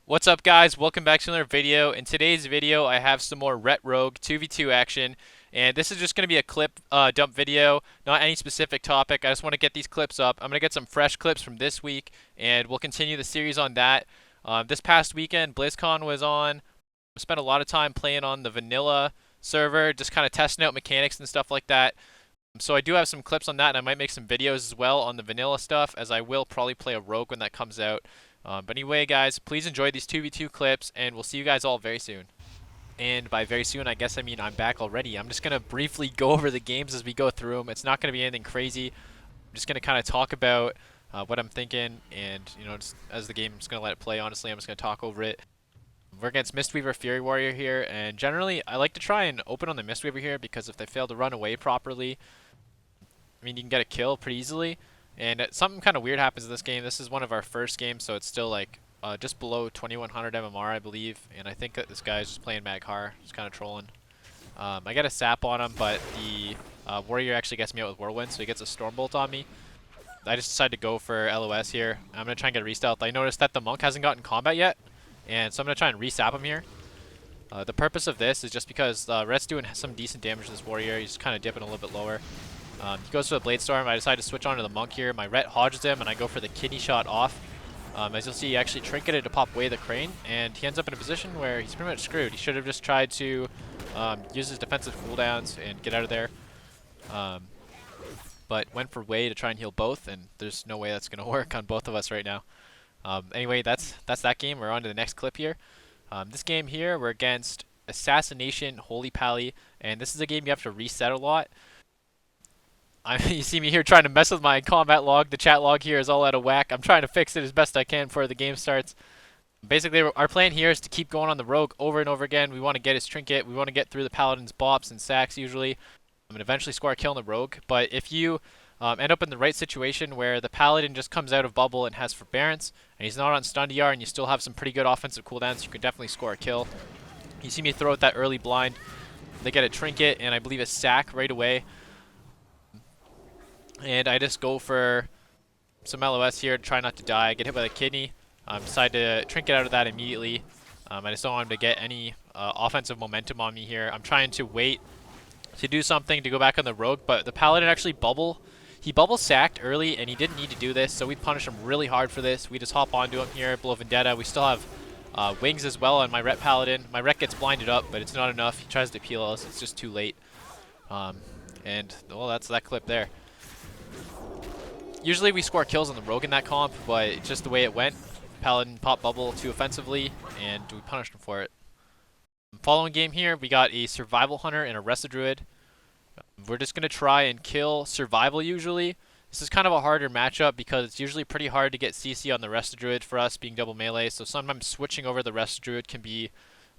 What's up, guys? Welcome back to another video. In today's video I have some more Ret Rogue 2v2 action, and this is just going to be a clip dump video, not any specific topic. I just want to get these clips up. I'm going to get some fresh clips from this week, and we'll continue the series on that. This past weekend BlizzCon was on. I spent a lot of time playing on the vanilla server, just kind of testing out mechanics and stuff like that. So I do have some clips on that, and I might make some videos as well on the vanilla stuff, as I will probably play a rogue when that comes out. But anyway, guys, please enjoy these 2v2 clips, and we'll see you guys all very soon. And by very soon, I guess I mean I'm back already. I'm just going to briefly go over the games as we go through them. It's not going to be anything crazy. I'm just going to kind of talk about what I'm thinking, and, just as the game's going to let it play, honestly, I'm just going to talk over it. We're against Mistweaver Fury Warrior here, and generally, I like to try and open on the Mistweaver here, because if they fail to run away properly, you can get a kill pretty easily. And something kind of weird happens in this game. This is one of our first games, so it's still like just below 2100 MMR, I believe. And I think that this guy's just playing Magcar, just kind of trolling. I get a sap on him, but the warrior actually gets me out with Whirlwind, so he gets a Stormbolt on me. I just decided to go for LOS here. I'm going to try and get a re-stealth. I noticed that the monk hasn't gotten combat yet, and so I'm going to try and re-sap him here. The purpose of this is just because Ret's doing some decent damage to this warrior. He's kind of dipping a little bit lower. He goes for the Blade Storm. I decide to switch on to the Monk here. My Ret hodges him, and I go for the kidney shot off. As you'll see, he actually trinketed to pop away the crane, and he ends up in a position where he's pretty much screwed. He should have just tried to use his defensive cooldowns and get out of there. But went for way to try and heal both, and there's no way that's going to work on both of us right now. Anyway, that's that game. We're on to the next clip here. This game here, we're against Assassination Holy Pally, and this is a game you have to reset a lot. You see me here trying to mess with my combat log. The chat log here is all out of whack. I'm trying to fix it as best I can before the game starts. Basically, our plan here is to keep going on the rogue over and over again. We want to get his trinket. We want to get through the paladin's bops and sacks usually, and eventually score a kill on the rogue. But if you end up in the right situation where the paladin just comes out of bubble and has forbearance, and he's not on stun DR, and you still have some pretty good offensive cooldowns, you can definitely score a kill. You see me throw out that early blind. They get a trinket and I believe a sack right away. And I just go for some LOS here to try not to die. I get hit by the kidney. Decide to trinket out of that immediately. I just don't want him to get any offensive momentum on me here. I'm trying to wait to do something to go back on the rogue, but the paladin actually he bubble sacked early, and he didn't need to do this, so we punish him really hard for this. We just hop onto him here, blow Vendetta. We still have wings as well on my Ret paladin. My Ret gets blinded up, but it's not enough. He tries to peel us. It's just too late. And well, that's that clip there. Usually we score kills on the rogue in that comp, but it's just the way it went. Paladin popped bubble too offensively, and we punished him for it. Following game here, we got a Survival Hunter and a Resto Druid. We're just going to try and kill Survival usually. This is kind of a harder matchup because it's usually pretty hard to get CC on the Resto Druid for us being double melee, so sometimes switching over the Resto Druid can be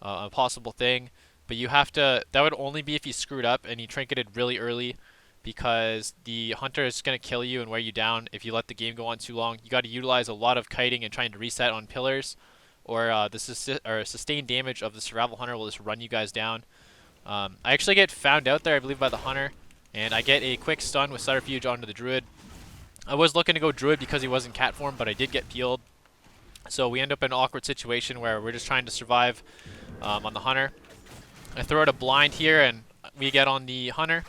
a possible thing. But you have to, that would only be if he screwed up and he trinketed really early, because the hunter is going to kill you and wear you down if you let the game go on too long. You got to utilize a lot of kiting and trying to reset on pillars, or the sustained damage of the survival hunter will just run you guys down. I actually get found out there, I believe, by the hunter, and I get a quick stun with Subterfuge onto the druid. I was looking to go druid because he was in cat form, but I did get peeled. So we end up in an awkward situation where we're just trying to survive on the hunter. I throw out a blind here, and we get on the hunter.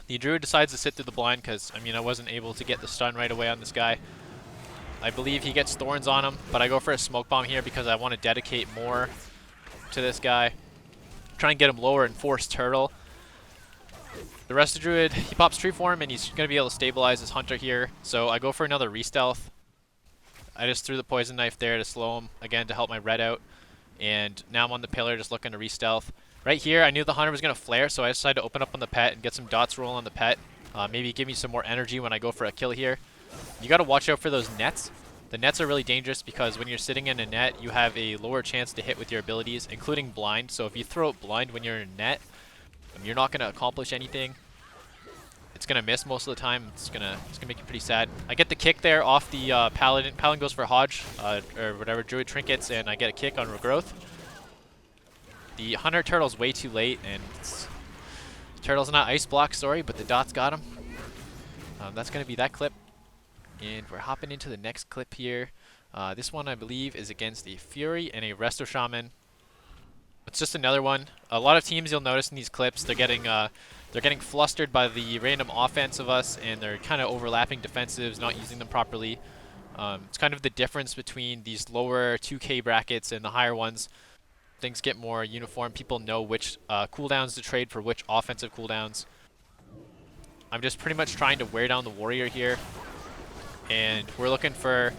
The druid decides to sit through the blind because, I wasn't able to get the stun right away on this guy. I believe he gets thorns on him, but I go for a smoke bomb here because I want to dedicate more to this guy. Try and get him lower and force turtle. The rest of the druid, he pops tree form and he's going to be able to stabilize his hunter here. So I go for another re-stealth. I just threw the poison knife there to slow him, again to help my red out. And now I'm on the pillar just looking to re-stealth. Right here, I knew the hunter was going to flare, so I decided to open up on the pet and get some dots rolling on the pet. Maybe give me some more energy when I go for a kill here. You got to watch out for those nets. The nets are really dangerous because when you're sitting in a net, you have a lower chance to hit with your abilities, including blind. So if you throw out blind when you're in a net, you're not going to accomplish anything. It's going to miss most of the time. It's gonna make you pretty sad. I get the kick there off the paladin. Paladin goes for Hodge, or whatever, druid trinkets, and I get a kick on regrowth. The hunter turtle's way too late, and turtle's not ice block, sorry, but the dots got him. That's going to be that clip. And we're hopping into the next clip here. This one, I believe, is against a Fury and a Resto Shaman. It's just another one. A lot of teams you'll notice in these clips, they're getting flustered by the random offense of us, and they're kind of overlapping defensives, not using them properly. It's kind of the difference between these lower 2K brackets and the higher ones. Things get more uniform. People know which cooldowns to trade for which offensive cooldowns. I'm just pretty much trying to wear down the warrior here, and we're looking for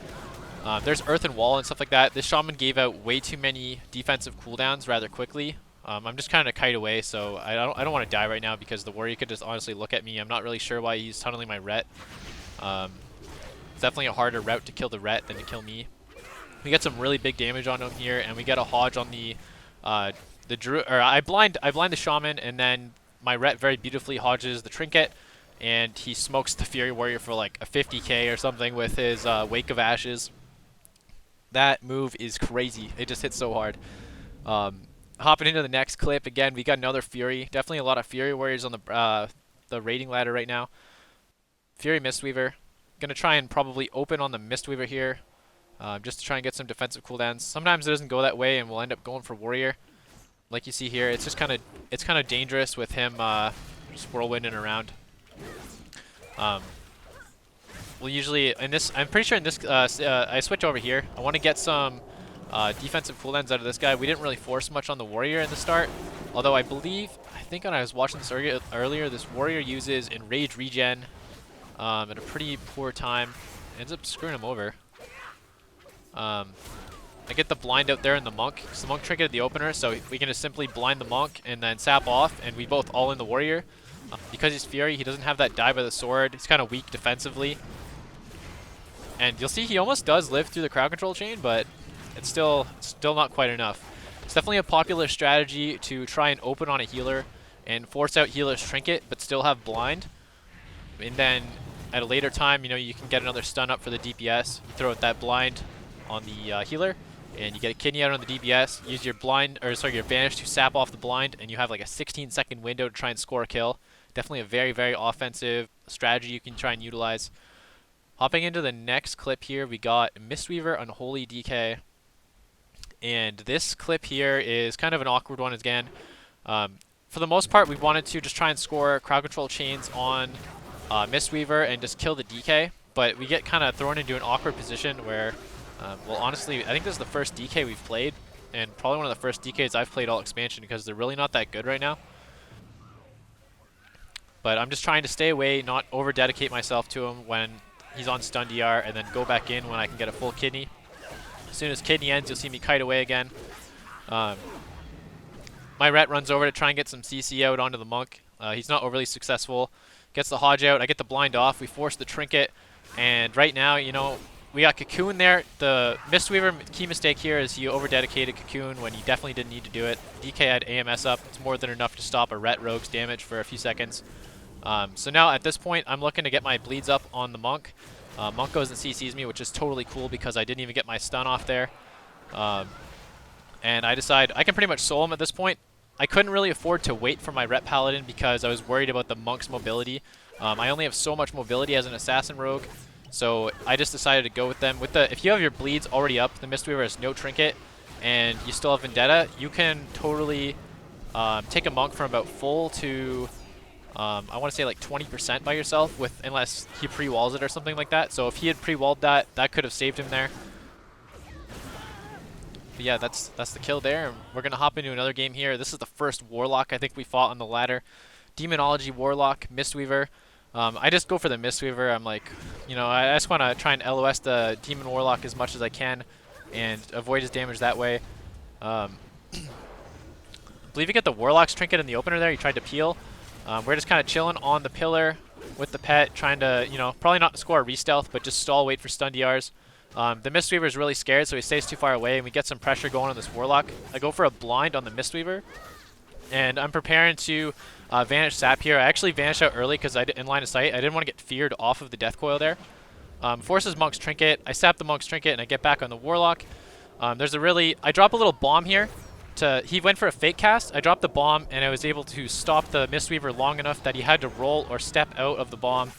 there's earth and wall and stuff like that. This shaman gave out way too many defensive cooldowns rather quickly. I'm just kind of kite away, so I don't want to die right now because the warrior could just honestly look at me. I'm not really sure why he's tunneling my ret. It's definitely a harder route to kill the ret than to kill me. We get some really big damage on him here, and we get a hodge on the druid. Or I blind the shaman, and then my ret very beautifully hodges the trinket, and he smokes the fury warrior for like a 50k or something with his wake of ashes. That move is crazy. It just hits so hard. Hopping into the next clip again, we got another fury. Definitely a lot of fury warriors on the rating ladder right now. Fury Mistweaver. Gonna try and probably open on the Mistweaver here, just to try and get some defensive cooldowns. Sometimes it doesn't go that way, and we'll end up going for warrior. Like you see here, it's just kind of dangerous with him just whirlwinding around. We'll usually in this. I'm pretty sure in this. I switch over here. I want to get some defensive cooldowns out of this guy. We didn't really force much on the warrior in the start, although I think when I was watching this earlier, this warrior uses enrage regen at a pretty poor time. Ends up screwing him over. I get the blind out there in the monk, because the monk triggered the opener, so we can just simply blind the monk and then sap off, and we both all in the warrior. Because he's Fury, he doesn't have that die by the sword. He's kind of weak defensively. And you'll see he almost does live through the crowd control chain, but it's still not quite enough. It's definitely a popular strategy to try and open on a healer and force out healer's trinket, but still have blind. And then at a later time, you know, you can get another stun up for the DPS. You throw out that blind on the healer, and you get a kidney out on the DPS. Use your your vanish to sap off the blind, and you have like a 16-second window to try and score a kill. Definitely a very, very offensive strategy you can try and utilize. Hopping into the next clip here, we got Mistweaver Unholy DK. And this clip here is kind of an awkward one again. For the most part, we wanted to just try and score crowd control chains on Mistweaver and just kill the DK. But we get kind of thrown into an awkward position where, well, honestly, I think this is the first DK we've played, and probably one of the first DKs I've played all expansion because they're really not that good right now. But I'm just trying to stay away, not over-dedicate myself to him when he's on stun DR, and then go back in when I can get a full kidney. As soon as kidney ends, you'll see me kite away again. My ret runs over to try and get some CC out onto the monk. He's not overly successful. Gets the hodge out. I get the blind off. We force the trinket. And right now, you know, we got Cocoon there. The Mistweaver key mistake here is he over-dedicated Cocoon when he definitely didn't need to do it. DK had AMS up. It's more than enough to stop a ret rogue's damage for a few seconds. So now at this point, I'm looking to get my bleeds up on the monk. Monk goes and CCs me, which is totally cool because I didn't even get my stun off there. And I decide I can pretty much soul him at this point. I couldn't really afford to wait for my ret paladin because I was worried about the monk's mobility. I only have so much mobility as an assassin rogue, so I just decided to go with them. If you have your bleeds already up, the Mistweaver has no trinket, and you still have Vendetta, you can totally take a monk from about full to I want to say like 20% by yourself, unless he pre-walls it or something like that. So if he had pre-walled that, that could have saved him there. But yeah, that's the kill there. We're gonna hop into another game here. This is the first Warlock I think we fought on the ladder. Demonology Warlock, Mistweaver. I just go for the Mistweaver. I'm like, you know, I just want to try and LOS the Demon Warlock as much as I can and avoid his damage that way. I believe you get the Warlock's trinket in the opener there. He tried to peel. We're just kind of chilling on the pillar with the pet, trying to, you know, probably not score a re-stealth, but just stall, wait for stun DRs. The Mistweaver is really scared, so he stays too far away, and we get some pressure going on this Warlock. I go for a blind on the Mistweaver, and I'm preparing to vanish sap here. I actually vanished out early because in line of sight, I didn't want to get feared off of the death coil there. Forces Monk's trinket. I sap the Monk's trinket, and I get back on the Warlock. I drop a little bomb here. He went for a fake cast. I dropped the bomb, and I was able to stop the Mistweaver long enough that he had to roll or step out of the bomb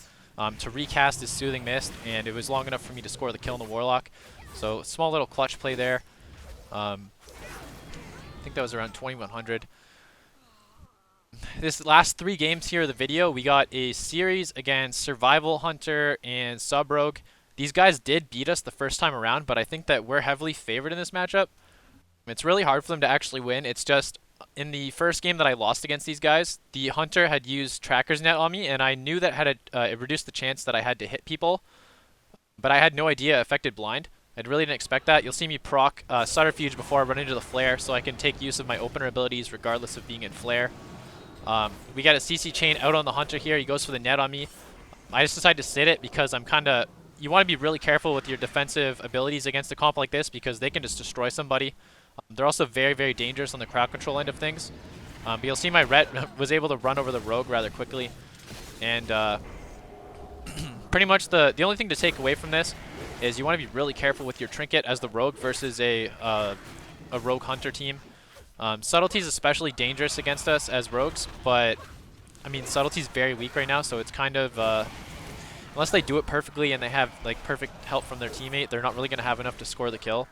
to recast his Soothing Mist, and it was long enough for me to score the kill on the Warlock. So small little clutch play there. I think that was around 2100. This last 3 games here of the video, we got a series against Survival Hunter and Sub Rogue. These guys did beat us the first time around, but I think that we're heavily favored in this matchup. It's really hard for them to actually win. It's just in the first game that I lost against these guys, the Hunter had used Tracker's Net on me, and I knew that it reduced the chance that I had to hit people, but I had no idea it affected blind. I really didn't expect that. You'll see me proc Subterfuge before I run into the flare, so I can take use of my opener abilities regardless of being in flare. We got a CC chain out on the Hunter here. He goes for the net on me. I just decided to sit it because I'm kind of... You want to be really careful with your defensive abilities against a comp like this because they can just destroy somebody. They're also very, very dangerous on the crowd control end of things. But you'll see my Ret was able to run over the Rogue rather quickly. And pretty much the only thing to take away from this is you want to be really careful with your Trinket as the Rogue versus a Rogue Hunter team. Subtlety is especially dangerous against us as Rogues, but I mean Subtlety is very weak right now, so it's kind of unless they do it perfectly and they have like perfect help from their teammate, they're not really going to have enough to score the kill.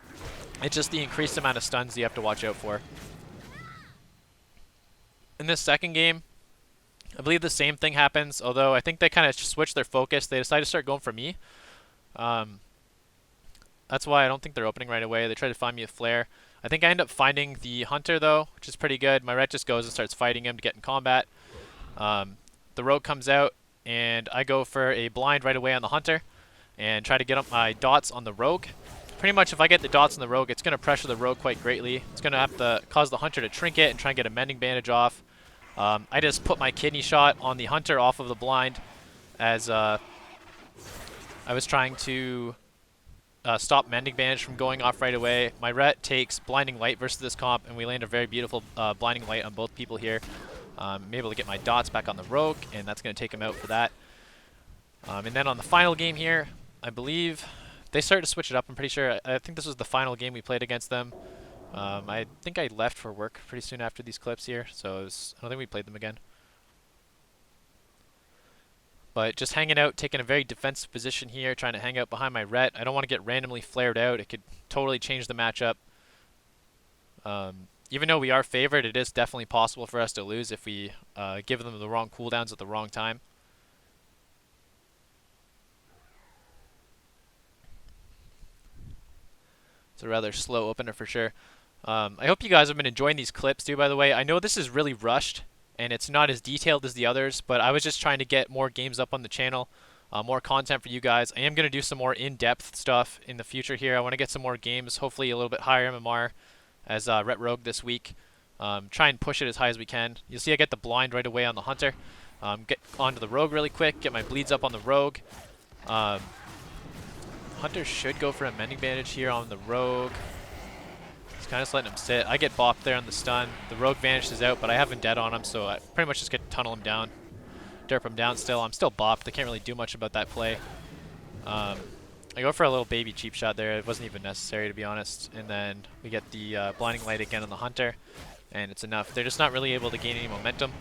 It's just the increased amount of stuns you have to watch out for. In this second game, I believe the same thing happens, although I think they kind of switched their focus. They decided to start going for me. That's why I don't think they're opening right away. They try to find me a flare. I think I end up finding the Hunter though, which is pretty good. My Ret just goes and starts fighting him to get in combat. The Rogue comes out, and I go for a blind right away on the Hunter and try to get up my dots on the Rogue. Pretty much if I get the dots on the Rogue, it's going to pressure the Rogue quite greatly. It's going to have to cause the Hunter to Trinket and try and get a mending bandage off. I just put my kidney shot on the Hunter off of the blind as I was trying to stop mending bandage from going off right away. My Ret takes blinding light versus this comp, and we land a very beautiful blinding light on both people here. I'm able to get my dots back on the Rogue, and that's going to take him out for that. And then on the final game here, I believe they started to switch it up. I'm pretty sure. I think this was the final game we played against them. I think I left for work pretty soon after these clips here, so I don't think we played them again. But just hanging out, taking a very defensive position here, trying to hang out behind my Ret. I don't want to get randomly flared out. It could totally change the matchup. Even though we are favored, it is definitely possible for us to lose if we give them the wrong cooldowns at the wrong time. It's a rather slow opener for sure. I hope you guys have been enjoying these clips too, by the way. I know this is really rushed, and it's not as detailed as the others, but I was just trying to get more games up on the channel, more content for you guys. I am going to do some more in-depth stuff in the future here. I want to get some more games, hopefully a little bit higher MMR as Ret Rogue this week. Try and push it as high as we can. You'll see I get the blind right away on the Hunter. Get onto the Rogue really quick, get my bleeds up on the Rogue. Hunter should go for a mending bandage here on the Rogue. He's kind of just letting him sit. I get bopped there on the stun. The Rogue vanishes out, but I have him dead on him, so I pretty much just get to tunnel him down. Derp him down still. I'm still bopped. I can't really do much about that play. I go for a little baby cheap shot there. It wasn't even necessary, to be honest. And then we get the blinding light again on the Hunter, and it's enough. They're just not really able to gain any momentum.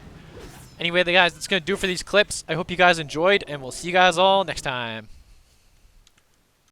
Anyway, guys, that's going to do it for these clips. I hope you guys enjoyed, and we'll see you guys all next time.